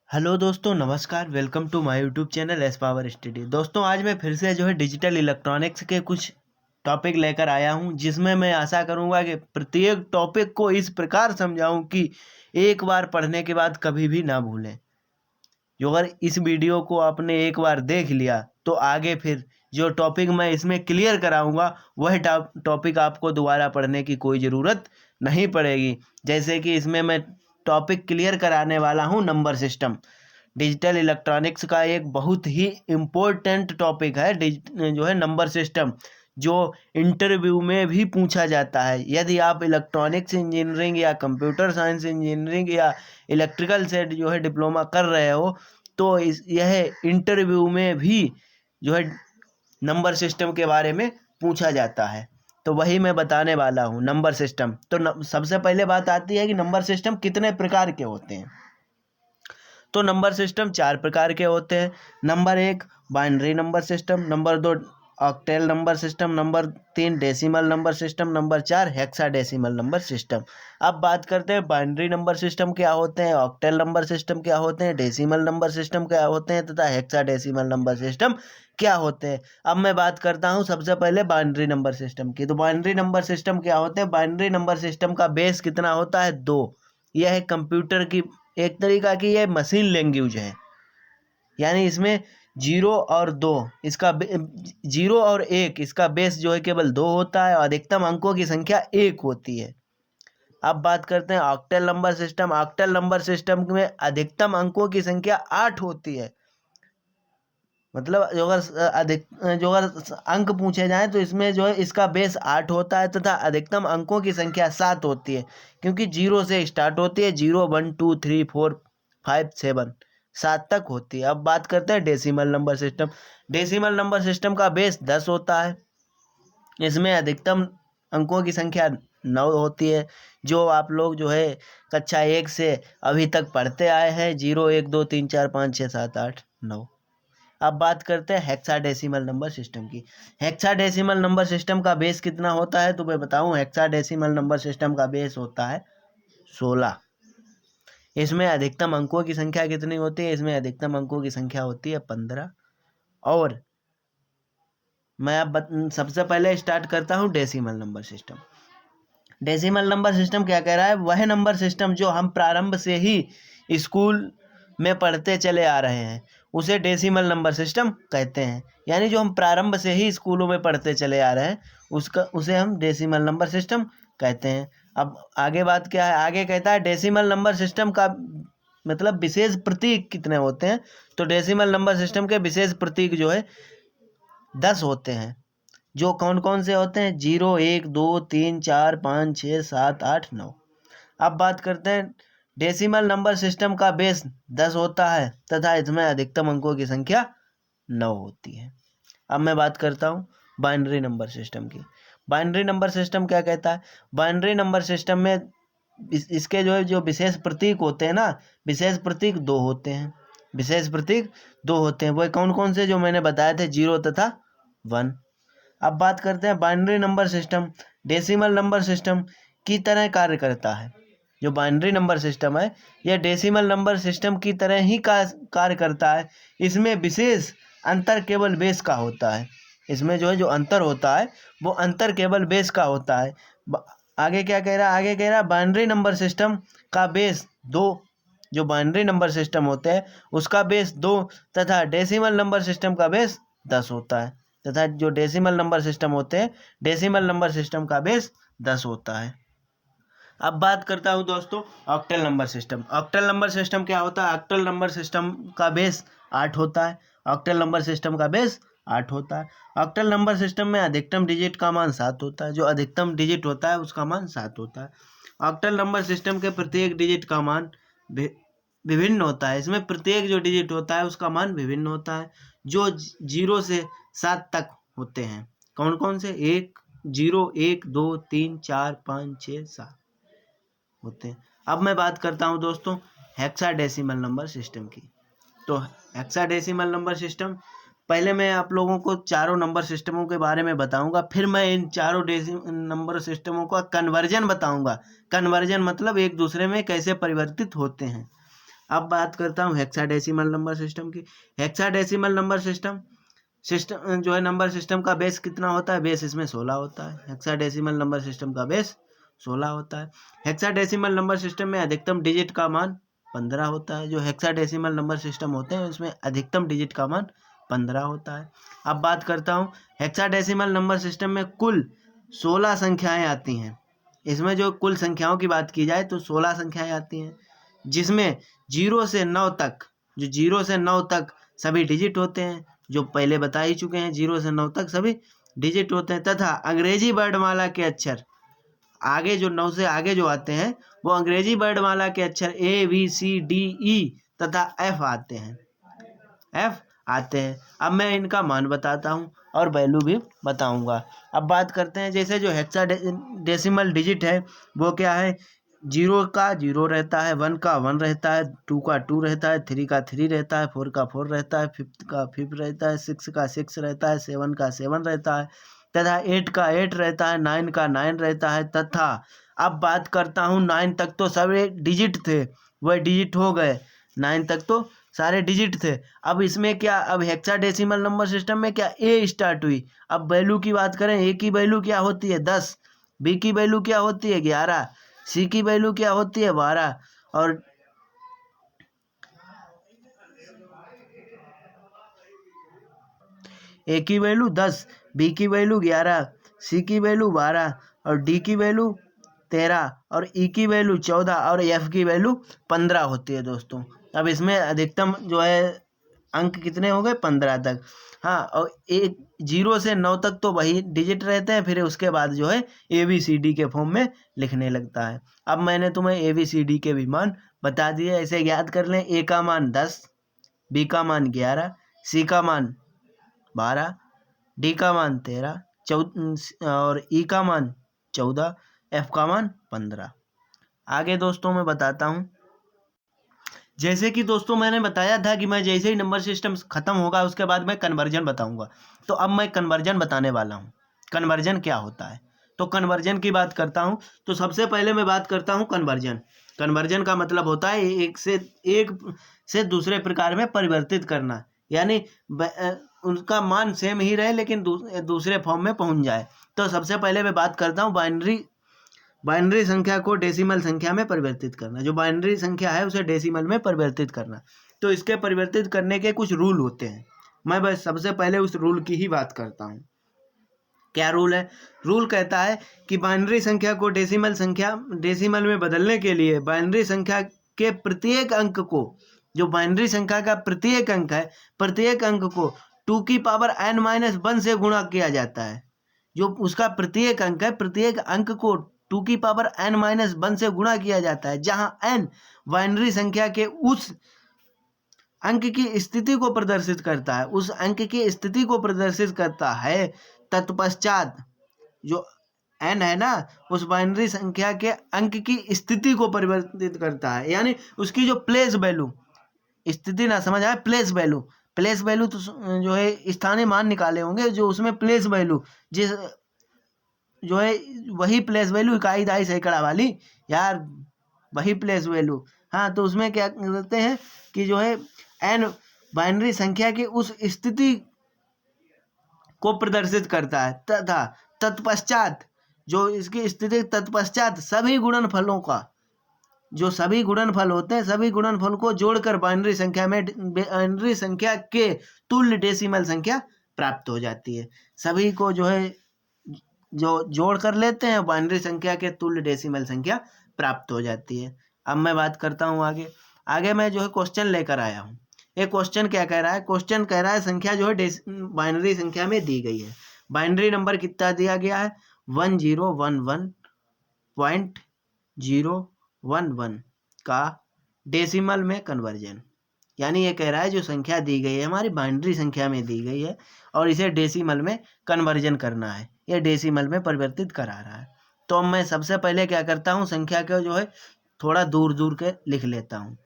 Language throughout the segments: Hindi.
हेलो दोस्तों, नमस्कार। Welcome to my YouTube channel S power study. दोस्तों, आज मैं फिर से डिजिटल इलेक्ट्रॉनिक्स के कुछ टॉपिक लेकर आया हूं, जिसमें मैं आशा करूंगा कि प्रत्येक टॉपिक को इस प्रकार समझाऊं कि एक बार पढ़ने के बाद कभी भी ना भूलें। जो अगर इस वीडियो को आपने एक बार देख लिया तो आगे फिर जो टॉपिक मैं इसमें क्लियर कराऊंगा वह टॉपिक आपको दोबारा पढ़ने की कोई ज़रूरत नहीं पड़ेगी। जैसे कि इसमें मैं टॉपिक क्लियर कराने वाला हूं, नंबर सिस्टम। डिजिटल इलेक्ट्रॉनिक्स का एक बहुत ही इम्पोर्टेंट टॉपिक है नंबर सिस्टम, जो इंटरव्यू में भी पूछा जाता है। यदि आप इलेक्ट्रॉनिक्स इंजीनियरिंग या कंप्यूटर साइंस इंजीनियरिंग या इलेक्ट्रिकल से डिप्लोमा कर रहे हो तो यह इंटरव्यू में भी जो है नंबर सिस्टम के बारे में पूछा जाता है। तो वही मैं बताने वाला हूँ, नंबर सिस्टम। तो सबसे पहले बात आती है कि नंबर सिस्टम कितने प्रकार के होते हैं। तो नंबर सिस्टम 4 प्रकार के होते हैं। Number 1 binary number system, number 2 octal number system, number 3 decimal number system, number 4 hexadecimal number system. अब बात करते हैं बाइनरी नंबर सिस्टम क्या होते हैं, ऑक्टेल नंबर सिस्टम क्या होते हैं, डेसिमल नंबर सिस्टम क्या होते हैं तथा हेक्साडेसिमल नंबर सिस्टम क्या होते हैं। अब मैं बात करता हूँ सबसे पहले बाइनरी नंबर सिस्टम की। तो बाइनरी नंबर सिस्टम क्या होते हैं। बाइनरी नंबर सिस्टम का बेस कितना होता है, 2। यह है कंप्यूटर की एक तरीका की यह मशीन लैंग्वेज है। यानी इसमें 0 और 2 इसका 0 और 1 इसका बेस जो है केवल 2 होता है और अधिकतम अंकों की संख्या 1 होती है। अब बात करते हैं octal number system. Octal number system में अधिकतम अंकों की संख्या 8 होती है। मतलब जो अगर अंक पूछे जाएं तो इसमें जो है इसका बेस 8 होता है तथा अधिकतम अंकों की संख्या 7 होती है, क्योंकि 0 से स्टार्ट होती है। 0 1 2 3 4 5 7 7 तक होती है। अब बात करते हैं decimal number system. Decimal number system का बेस 10 होता है। इसमें अधिकतम अंकों की संख्या 9 होती है, जो आप लोग कक्षा 1 से अभी तक पढ़ते आए हैं। 0 1 2 3 4 5 6 7 8 9। अब बात करते हैं हेक्साडेसिमल नंबर सिस्टम की। हेक्साडेसिमल नंबर सिस्टम का बेस कितना होता है, तो मैं बताऊं। हेक्साडेसिमल नंबर सिस्टम का बेस होता है 16। इसमें अधिकतम अंकों की संख्या कितनी होती है, इसमें अधिकतम अंकों की संख्या होती है 15। और मैं अब सबसे पहले स्टार्ट करता हूं decimal number system. Decimal number system क्या कह रहा है, वह नंबर सिस्टम जो हम प्रारंभ से ही स्कूल में पढ़ते चले आ रहे हैं उसे डेसिमल नंबर सिस्टम कहते हैं। यानी जो हम प्रारंभ से ही स्कूलों में पढ़ते चले आ रहे हैं उसे हम डेसिमल नंबर सिस्टम कहते हैं। अब आगे बात क्या है, आगे कहता है डेसिमल नंबर सिस्टम का मतलब विशेष प्रतीक कितने होते हैं। तो डेसिमल नंबर सिस्टम के विशेष प्रतीक 10 होते हैं। जो कौन कौन से होते हैं, 0 1 2 3 4 5 6 7 8 9। अब बात करते हैं डेसिमल नंबर सिस्टम का बेस 10 होता है तथा इसमें अधिकतम अंकों की संख्या 9 होती है। अब मैं बात करता हूँ बाइनरी नंबर सिस्टम की। बाइनरी नंबर सिस्टम क्या कहता है। बाइनरी नंबर सिस्टम में इसके जो विशेष प्रतीक होते हैं ना, विशेष प्रतीक 2 होते हैं। विशेष प्रतीक 2 होते हैं, वह कौन कौन से जो मैंने बताए थे, 0 तथा 1। अब बात करते हैं binary number system decimal number system की तरह कार्य करता है। जो बाइनरी नंबर सिस्टम है यह डेसिमल नंबर सिस्टम की तरह ही कार्य करता है। इसमें विशेष अंतर केवल बेस का होता है। इसमें जो अंतर होता है वो अंतर केवल बेस का होता है। आगे क्या कह रहा है, आगे कह रहा है बाइनरी नंबर सिस्टम का बेस 2। जो बाइनरी नंबर सिस्टम होते हैं उसका बेस 2 तथा डेसिमल नंबर सिस्टम का बेस 10 होता है। तथा जो डेसिमल नंबर सिस्टम होते हैं, डेसिमल नंबर सिस्टम का बेस 10 होता है। अब बात करता हूँ दोस्तों octal number system. Octal number system क्या होता है। ऑक्टेल नंबर सिस्टम का बेस 8 होता है। ऑक्टेल नंबर सिस्टम का बेस 8 होता है। ऑक्टेल नंबर सिस्टम में अधिकतम डिजिट का मान 7 होता है। जो अधिकतम डिजिट होता है उसका मान 7 होता है। ऑक्टेल नंबर सिस्टम के प्रत्येक डिजिट का मान विभिन्न होता है। इसमें प्रत्येक जो डिजिट होता है उसका मान विभिन्न होता है, जो 0 से 7 तक होते हैं। कौन कौन से, 1 0 1 2 3 4 5 6 7 होते हैं। अब मैं बात करता हूं दोस्तों हेक्साडेसिमल नंबर सिस्टम की। तो हेक्साडेसिमल नंबर सिस्टम, पहले मैं आप लोगों को चारों नंबर सिस्टमों के बारे में बताऊंगा, फिर मैं इन चारों नंबर सिस्टमों का कन्वर्जन बताऊंगा। कन्वर्जन मतलब एक दूसरे में कैसे परिवर्तित होते हैं। अब बात करता हूँ हेक्साडेसिमल नंबर सिस्टम की। हेक्साडेसिमल नंबर सिस्टम जो है नंबर सिस्टम का बेस कितना होता है? बेस इसमें 16 होता है। हेक्साडेसिमल नंबर सिस्टम का बेस 16 होता है। हेक्साडेसिमल नंबर सिस्टम में अधिकतम डिजिट का मान 15 होता है। जो हेक्साडेसिमल नंबर सिस्टम होते हैं उसमें अधिकतम डिजिट का मान 15 होता है। अब बात करता हूँ हेक्साडेसिमल नंबर सिस्टम में कुल 16 संख्याएं आती हैं। इसमें जो कुल संख्याओं की बात की जाए तो 16 संख्याएं आती हैं, जिसमें 0 से 9 तक, जो 0 से 9 तक सभी डिजिट होते हैं, जो पहले बता ही चुके हैं, 0 से 9 तक सभी डिजिट होते हैं। तथा अंग्रेजी वर्णमाला के अक्षर आगे जो 9 से आगे जो आते हैं वो अंग्रेजी वर्णमाला के अक्षर ABCDE तथा F आते हैं। अब मैं इनका मान बताता हूँ और वैल्यू भी बताऊंगा। अब बात करते हैं जैसे जो हेक्साडेसिमल डिजिट है वो क्या है? 0 का 0 रहता है, 1 का 1 रहता है, 2 का 2 रहता है, 3 का 3 रहता है, 4 का 4 रहता है, 5 का 5 रहता है, 6 का 6 रहता है, 7 का 7 रहता है तथा 8 का 8 रहता है, 9 का 9 रहता है तथा अब बात करता हूँ 9 तक तो सारे डिजिट थे, वह डिजिट हो गए। 9 तक तो सारे डिजिट थे। अब इसमें क्या, अब हेक्साडेसिमल नंबर सिस्टम में क्या ए स्टार्ट हुई। अब वैल्यू की बात करें, ए की वैल्यू क्या होती है? 10, बी की वैल्यू क्या होती है? 11, सी की वैल्यू क्या होती है? 12 और ए की वैल्यू 10, बी की वैल्यू 11, सी की वैल्यू 12 और डी की वैल्यू 13 और ई की वैल्यू 14 और एफ की वैल्यू 15 होती है दोस्तों। अब इसमें अधिकतम जो है अंक कितने हो गए? 15 तक। हाँ, और 0 से 9 तक तो वही डिजिट रहते हैं, फिर उसके बाद जो है ABCD के फॉर्म में लिखने लगता है। अब मैंने तुम्हें ABCD के भी मान बता दिए, ऐसे याद कर लें। ए का मान 10, बी का मान 11, सी का मान 12, डी का मान 13, और ई का मान 14, एफ का मान 15। आगे दोस्तों मैं बताता हूँ, जैसे कि दोस्तों मैंने बताया था कि मैं जैसे ही नंबर सिस्टम खत्म होगा उसके बाद मैं कन्वर्जन बताऊंगा। तो अब मैं कन्वर्जन बताने वाला हूँ। कन्वर्जन क्या होता है? तो कन्वर्जन की बात करता हूँ तो सबसे पहले मैं बात करता हूँ कन्वर्जन। कन्वर्जन का मतलब होता है एक से दूसरे प्रकार में परिवर्तित करना, यानी उनका मान सेम ही रहे लेकिन दूसरे फॉर्म में पहुंच जाए। तो सबसे पहले मैं बात करता हूँ बाइनरी संख्या को डेसिमल संख्या में परिवर्तित करना। जो बाइनरी संख्या है उसे डेसिमल में परिवर्तित करना। तो इसके परिवर्तित करने के कुछ रूल होते हैं। मैं बस सबसे पहले उस रूल की ही बात करता हूँ। क्या रूल है? रूल कहता है कि बाइनरी संख्या को डेसिमल में बदलने के लिए बाइनरी संख्या के प्रत्येक अंक को, जो बाइनरी संख्या का प्रत्येक अंक है, प्रत्येक अंक को 2n-1 से गुणा किया जाता है। जो उसका प्रत्येक अंक है, प्रत्येक अंक को 2n-1 से गुणा किया जाता है, जहां n बाइनरी संख्या के उस अंक की स्थिति को प्रदर्शित करता है, उस अंक की स्थिति को प्रदर्शित करता है। तत्पश्चात जो n है ना, उस बाइनरी संख्या के अंक की स्थिति को परिवर्तित करता है, यानी उसकी जो प्लेस वैल्यू, स्थिति ना समझ आए, प्लेस वैल्यू तो जो है स्थानीय मान निकाले होंगे, जो उसमें प्लेस वैल्यू जिस जो है वही प्लेस वैल्यू, इकाई दहाई सैकड़ा वाली यार, वही प्लेस वैल्यू। हाँ, तो उसमें क्या करते हैं कि जो है n बाइनरी संख्या की उस स्थिति को प्रदर्शित करता है तथा तत्पश्चात जो इसकी स्थिति तत्पश्चात सभी गुणनफलों का, जो सभी गुणनफल होते हैं, सभी गुणनफल को जोड़कर बाइनरी संख्या के तुल्य डेसिमल संख्या प्राप्त हो जाती है। सभी को जो है जो जोड़ कर लेते हैं, बाइनरी संख्या के तुल्य डेसिमल संख्या प्राप्त हो जाती है। अब मैं बात करता हूँ आगे मैं जो है क्वेश्चन लेकर आया हूँ। एक क्वेश्चन क्या कह रहा है? क्वेश्चन कह रहा है संख्या जो है बाइनरी संख्या में दी गई है। बाइनरी नंबर कितना दिया गया है? 1011.011 का डेसिमल में कन्वर्जन। यानी ये कह रहा है जो संख्या दी गई है हमारी बाइनरी संख्या में दी गई है और इसे डेसिमल में कन्वर्जन करना है, ये डेसिमल में परिवर्तित करा रहा है। तो मैं सबसे पहले क्या करता हूँ, संख्या को जो है थोड़ा दूर दूर के लिख लेता हूँ।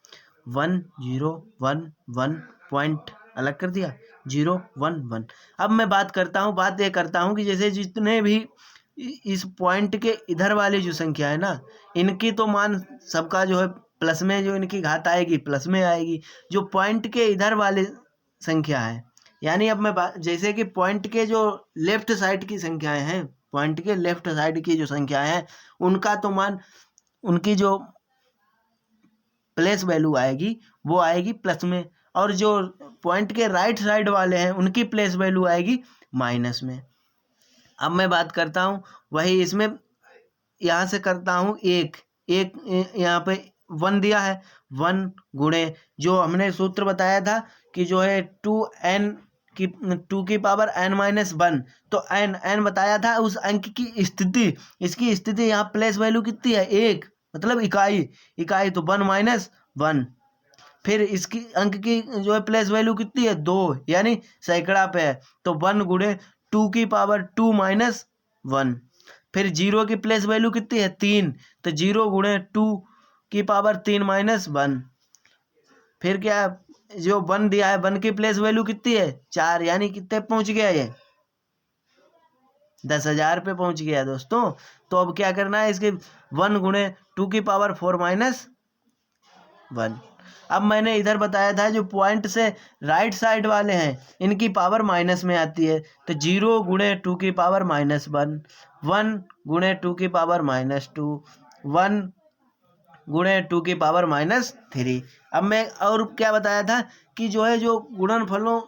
1011 पॉइंट अलग कर दिया, 011। अब मैं बात ये करता हूँ कि जैसे जितने भी इस पॉइंट के इधर वाली जो संख्या है ना, इनकी तो मान सबका जो है प्लस में जो इनकी घात आएगी प्लस में आएगी। जो पॉइंट के इधर वाली संख्या है, यानी अब मैं जैसे कि पॉइंट के जो लेफ्ट साइड की संख्याएं हैं, पॉइंट के लेफ्ट साइड की जो संख्याएं हैं उनका तो मान, उनकी जो प्लेस वैल्यू आएगी वो आएगी प्लस में, और जो पॉइंट के राइट साइड वाले हैं उनकी प्लेस वैल्यू आएगी माइनस में। अब मैं बात करता हूँ वही इसमें, यहाँ से करता हूँ एक यहाँ पे 1 दिया है, 1 गुणे जो हमने सूत्र बताया था कि जो है 2 की पावर n माइनस 1, तो n बताया था उस अंक की स्थिति, इसकी स्थिति यहाँ प्लेस वैल्यू कितनी है 1, मतलब इकाई तो 1 माइनस 1। फिर इसकी अंक की जो है प्लेस वैल्यू कितनी है 2, यानी सैकड़ा पे है, तो 1 गुणे 2 की पावर 2 माइनस 1। फिर 0 की प्लेस वैल्यू कितनी है 3, तो 0 गुणे 2 की पावर 3 माइनस 1। फिर क्या जो 1 दिया है 1 की प्लेस वैल्यू कितनी है 4, यानी कितने पहुंच गया ये 10,000 पे पहुंच गया दोस्तों। तो अब क्या करना है इसके 1 गुणे 2 की पावर 4 माइनस 1। अब मैंने इधर बताया था जो पॉइंट से राइट साइड वाले हैं इनकी पावर माइनस में आती है, तो 0 गुणे 2 की पावर माइनस 1, 1 गुणे 2 की पावर माइनस 2, 1 गुणे 2 की पावर माइनस 3। अब मैं और क्या बताया था कि जो है जो गुणनफलों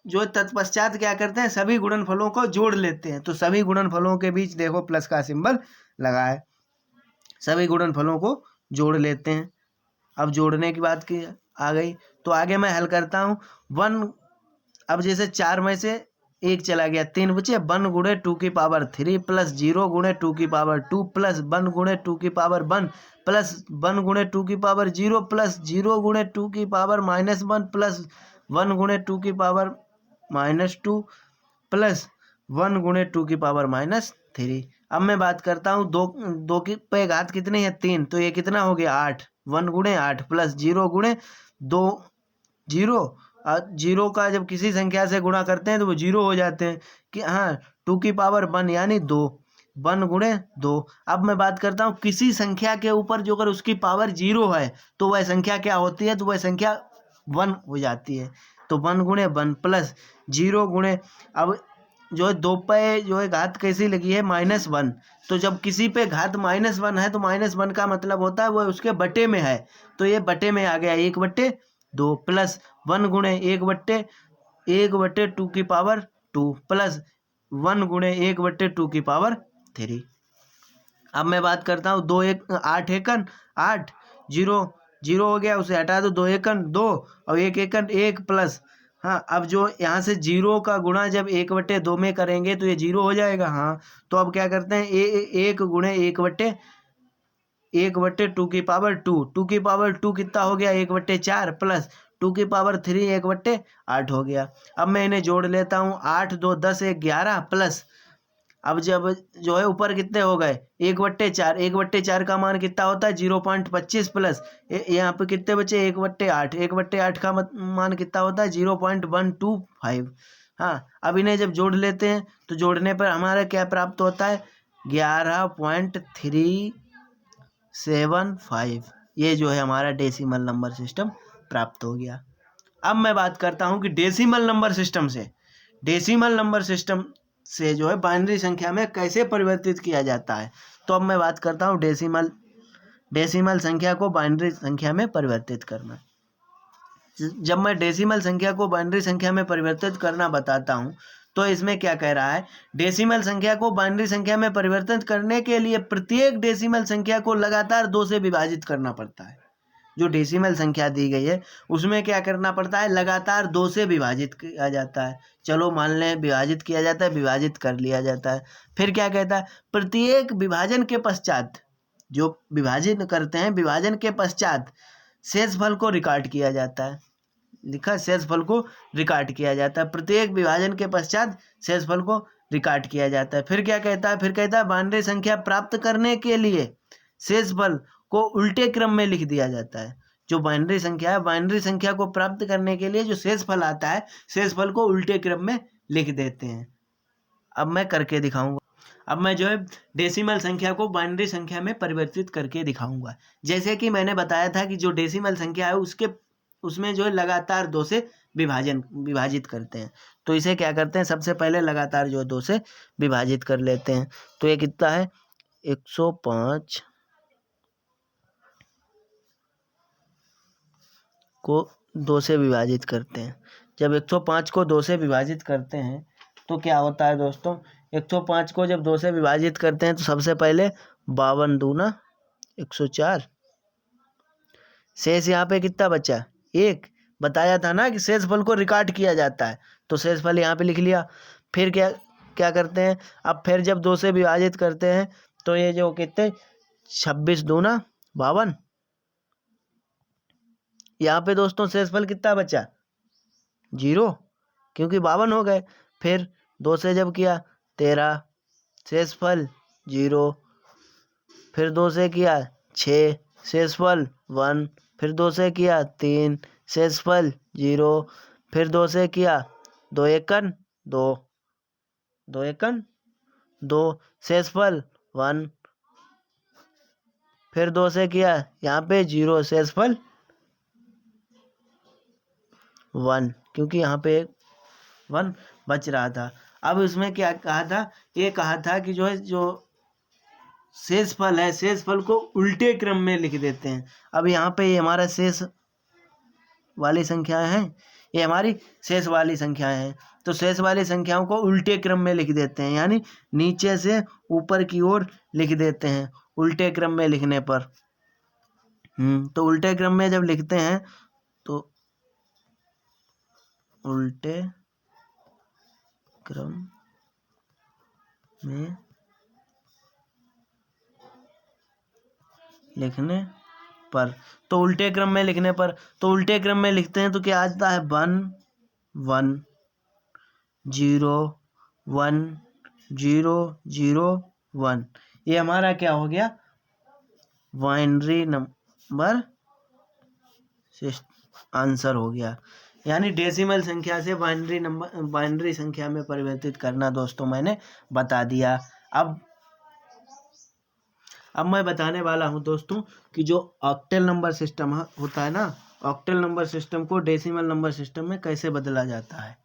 जो तत्पश्चात क्या करते हैं सभी गुणनफलों को जोड़ लेते हैं, तो सभी गुणनफलों के बीच देखो प्लस का सिंबल लगा है, सभी गुणनफलों को जोड़ लेते हैं। अब जोड़ने की बात की आ गई, तो आगे मैं हल करता हूँ 1, अब जैसे 4 में से 1 चला गया 3 बचे, 1 गुणे 2 की पावर 3 प्लस 0 गुणे 2 की पावर 2 प्लस 1 गुणे 2 की पावर 1 प्लस 1 गुणे 2 की पावर 0 प्लस 0 गुणे 2 की पावर माइनस 1 प्लस 1 गुणे 2 की पावर माइनस 2 प्लस 1 गुणे 2 की पावर माइनस 3। अब मैं बात करता हूँ दो की पे घात कितनी है 3, तो ये कितना हो गया 8, 1 गुणे 8 प्लस 0 गुणे 2, 0 का जब किसी संख्या से गुणा करते हैं तो वो 0 हो जाते हैं कि हाँ 2 की पावर 1 यानी 2, 1 गुणे 2। अब मैं बात करता हूँ किसी संख्या के ऊपर जो अगर उसकी पावर 0 है तो वह संख्या क्या होती है, तो वह संख्या 1 हो जाती है, तो 1 गुणे 1 प्लस 0 गुणे, अब जो है 2 पे जो है घात कैसी लगी है -1, तो जब किसी पे घात -1 है तो -1 का मतलब होता है वो उसके बटे में है, तो ये बटे में आ गया 1/2 प्लस 1 गुणे 1/2 की पावर 2 प्लस 1 गुणे 1/2 की पावर 3। अब मैं बात करता हूँ 2 1 8 एकन 8, 0 हो गया, उसे हटा दो, 2 एकन 2 और 1 एकन 1 प्लस, हाँ अब जो यहाँ से 0 का गुणा जब 1/2 में करेंगे तो ये 0 हो जाएगा। हाँ तो अब क्या करते हैं 1 गुणे 1/2 की पावर 2 की पावर 2 कितना हो गया 1/4 प्लस 2 की पावर 3 1/8 हो गया। अब मैं इन्हें जोड़ लेता हूँ, 8 2 10 1 11 प्लस, अब जब जो है ऊपर कितने हो गए 1/4, 1/4 का मान कितना होता है 0.25 प्लस यहाँ पे कितने बचे 1/8, 1/8 का मान कितना होता है 0.125। हाँ अब इन्हें जब जोड़ लेते हैं तो जोड़ने पर हमारा क्या प्राप्त होता है 11.375, ये जो है हमारा डेसिमल नंबर सिस्टम प्राप्त हो गया। अब मैं बात करता हूँ कि डेसिमल नंबर सिस्टम से जो है बाइनरी संख्या में कैसे परिवर्तित किया जाता है। तो अब मैं बात करता हूँ डेसिमल संख्या को बाइनरी संख्या में परिवर्तित करना। जब मैं डेसिमल संख्या को बाइनरी संख्या में परिवर्तित करना बताता हूँ तो इसमें क्या कह रहा है, डेसिमल संख्या को बाइनरी संख्या में परिवर्तित करने के लिए प्रत्येक डेसिमल संख्या को लगातार 2 से विभाजित करना पड़ता है। जो डेसिमल संख्या दी गई है उसमें क्या करना पड़ता है, लगातार 2 से विभाजित किया जाता है। चलो मान लें विभाजित किया जाता है, विभाजित कर लिया जाता है। फिर क्या कहता है, प्रत्येक विभाजन के पश्चात, जो विभाजन करते हैं विभाजन के पश्चात शेषफल को रिकॉर्ड किया जाता है। लिखा शेषफल को रिकॉर्ड किया जाता है, प्रत्येक विभाजन के पश्चात शेषफल को रिकॉर्ड किया जाता है। फिर क्या कहता है, फिर कहता है बाइनरी संख्या प्राप्त करने के लिए शेषफल को उल्टे क्रम में लिख दिया जाता है। जो बाइनरी संख्या है, बाइनरी संख्या को प्राप्त करने के लिए जो शेषफल आता है शेषफल को उल्टे क्रम में लिख देते हैं। अब मैं करके दिखाऊंगा। अब मैं जो है डेसिमल संख्या को बाइनरी संख्या में परिवर्तित करके दिखाऊंगा। जैसे कि मैंने बताया था कि जो डेसिमल संख्या है उसमें जो है लगातार 2 से विभाजित करते हैं। तो इसे क्या करते हैं, सबसे पहले लगातार जो है 2 से विभाजित कर लेते हैं। तो ये कितना है, 105 को 2 से विभाजित करते हैं। जब 105 को 2 से विभाजित करते हैं तो क्या होता है दोस्तों, 105 को जब 2 से विभाजित करते हैं तो सबसे पहले 52 दूना 104, शेष यहाँ पे कितना बचा, 1। बताया था ना कि शेषफल को रिकॉर्ड किया जाता है, तो शेषफल यहाँ पे लिख लिया। फिर क्या क्या करते हैं, अब फिर जब 2 से विभाजित करते हैं तो ये जो कितने, 26 दूना 52, यहाँ पे दोस्तों शेषफल कितना बचा, 0, क्योंकि 52 हो गए। फिर 2 से जब किया 13, शेषफल 0। फिर 2 से किया 6, शेषफल 1। फिर 2 से किया 3, शेषफल 0। फिर 2 से किया 2 एकन 2, 2 एकन 2, शेषफल 1। फिर 2 से किया यहाँ पे 0, शेषफल 1, क्योंकि यहाँ पे 1 बच रहा था। अब इसमें क्या कहा था, ये कहा था कि जो है जो शेषफल है, शेषफल को उल्टे क्रम में लिख देते हैं। अब यहाँ पे ये हमारा शेष वाली संख्याएं हैं, ये हमारी शेष वाली संख्याएं हैं। तो शेष वाली संख्याओं को उल्टे क्रम में लिख देते हैं, यानी नीचे से ऊपर की ओर लिख देते हैं उल्टे क्रम में लिखने पर। तो उल्टे क्रम में जब लिखते हैं तो उल्टे क्रम में लिखने पर, तो उल्टे क्रम में लिखने पर, तो उल्टे क्रम में लिखते हैं तो क्या आता है, 1 1 0 1 0 0 1। ये हमारा क्या हो गया, बाइनरी नंबर आंसर हो गया। यानी डेसिमल संख्या से बाइनरी संख्या में परिवर्तित करना दोस्तों मैंने बता दिया। अब मैं बताने वाला हूं दोस्तों कि जो ऑक्टल नंबर सिस्टम होता है ना, ऑक्टल नंबर सिस्टम को डेसिमल नंबर सिस्टम में कैसे बदला जाता है।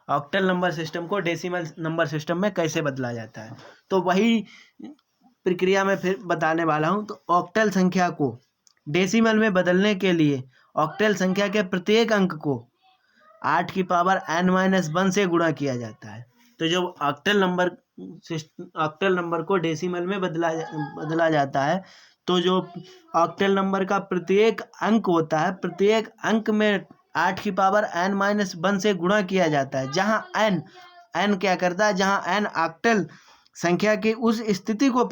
ऑक्टल नंबर सिस्टम को डेसिमल नंबर सिस्टम में कैसे बदला जाता है, तो वही प्रक्रिया में फिर बताने वाला हूं। तो ऑक्टल संख्या को डेसिमल में बदलने के लिए ऑक्टल संख्या के प्रत्येक अंक को 8 की पावर n-1 से गुणा किया जाता है। तो जब ऑक्टल नंबर को डेसिमल में बदला जाता है तो जो ऑक्टल नंबर का प्रत्येक अंक होता है, प्रत्येक अंक में 8 की पावर n-1 से गुणा किया जाता है। जहाँ n क्या करता है, जहाँ n ऑक्टल संख्या की उस स्थिति को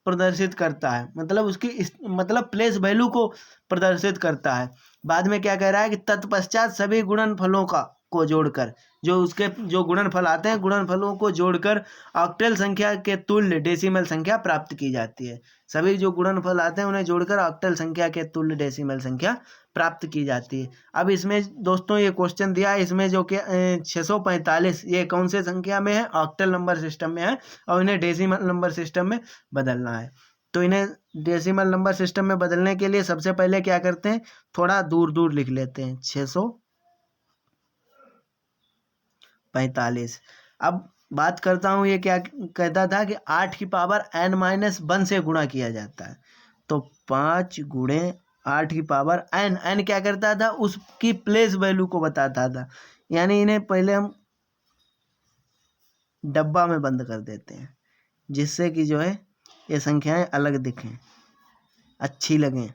प्रदर्शित करता है, मतलब उसकी मतलब प्लेस वैल्यू को प्रदर्शित करता है। बाद में क्या कह रहा है कि तत्पश्चात सभी गुणनफलों को जोड़कर, जो उसके जो गुणनफल आते हैं, गुणनफलों को जोड़कर ऑक्टल संख्या के तुल्य डेसिमल संख्या प्राप्त की जाती है। सभी जो गुणनफल आते हैं उन्हें जोड़कर ऑक्टल संख्या के तुल्य डेसिमल संख्या प्राप्त की जाती है। अब इसमें दोस्तों ये क्वेश्चन दिया है, इसमें जो कि 645 ये कौन से संख्या में है, ऑक्टल नंबर सिस्टम में है, और इन्हें डेसिमल नंबर सिस्टम में बदलना है। तो इन्हें डेसिमल नंबर सिस्टम में बदलने के लिए सबसे पहले क्या करते हैं, थोड़ा दूर दूर लिख लेते हैं, 645। अब बात करता हूँ, ये क्या कहता था कि 8 की पावर n-1 से गुणा किया जाता है। तो 5 गुणे 8 की पावर n क्या करता था, उसकी प्लेस वैल्यू को बताता था। यानी इन्हें पहले हम डब्बा में बंद कर देते हैं, जिससे कि जो है ये संख्याएं अलग दिखें, अच्छी लगें।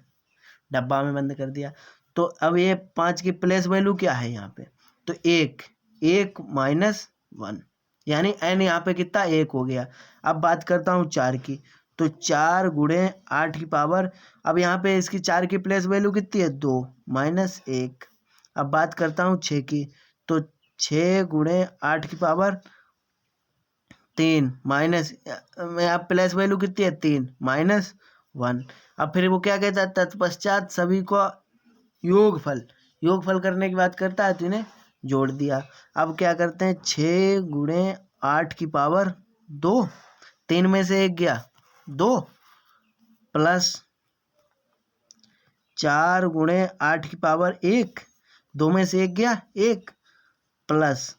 डब्बा में बंद कर दिया। तो अब ये 5 की प्लेस वैल्यू क्या है यहाँ पे, तो 1 -1, यानी n यहाँ पे कितना, 1 हो गया। अब बात करता हूँ 4 की, तो 4 गुणे 8 की पावर, अब यहाँ पे इसकी 4 की प्लेस वैल्यू कितनी है, 2 -1। अब बात करता हूँ 6 की, तो 6 गुणे 8 की पावर 3 माइनस, यहाँ प्लेस वैल्यू कितनी है, 3 -1। अब फिर वो क्या कहता है, तत्पश्चात सभी को योगफल करने की बात करता है, तो इन्हें जोड़ दिया। अब क्या करते हैं, 6 गुणे 8 की पावर 2, 3 में से 1 गया 2 प्लस 4 गुणे 8 की पावर 1, 2 में से 1 गया 1 प्लस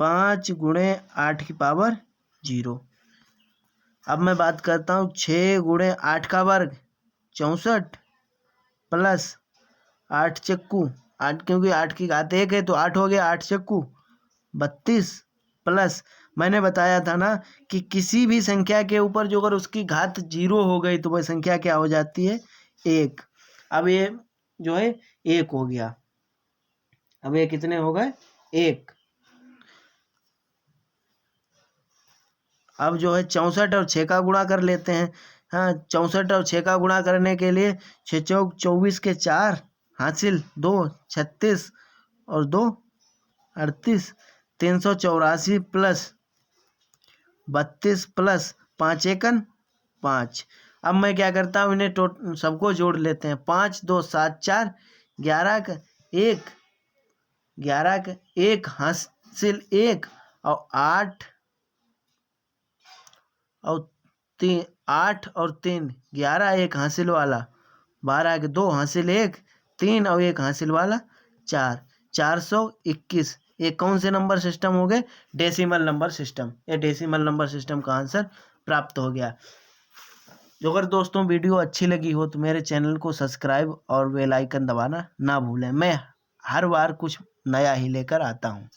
5 गुणे 8 की पावर 0। अब मैं बात करता हूँ 6 गुणे 8 का वर्ग 64 प्लस 8 चक्कू 8, क्योंकि 8 की घात 1 है तो 8 हो गया, 8 चक्कू 32 प्लस मैंने बताया था ना कि किसी भी संख्या के ऊपर जो अगर उसकी घात 0 हो गई तो वह संख्या क्या हो जाती है 1। अब ये जो है 1 हो गया। अब ये कितने हो गए 1। अब जो है 64 और 6 का गुणा कर लेते हैं। हाँ, 64 और 6 का गुणा करने के लिए 6 चौक 24 के 4 हासिल 2 36 और 2 38 384 प्लस 32 प्लस 5 एकन 5। अब मैं क्या करता हूँ इन्हें सबको जोड़ लेते हैं। 5 2 7 4 11 का 1 11 का 1 हासिल 1 और 8 और 3 8 और 3 11 1 हासिल वाला 12 के 2 हासिल 1 3 और 1 हासिल वाला 4 421। ये कौन से नंबर सिस्टम हो गए डेसिमल नंबर सिस्टम। ये डेसिमल नंबर सिस्टम का आंसर प्राप्त हो गया। जो अगर दोस्तों वीडियो अच्छी लगी हो तो मेरे चैनल को सब्सक्राइब और बेल आइकन दबाना ना भूलें। मैं हर बार कुछ नया ही लेकर आता हूँ।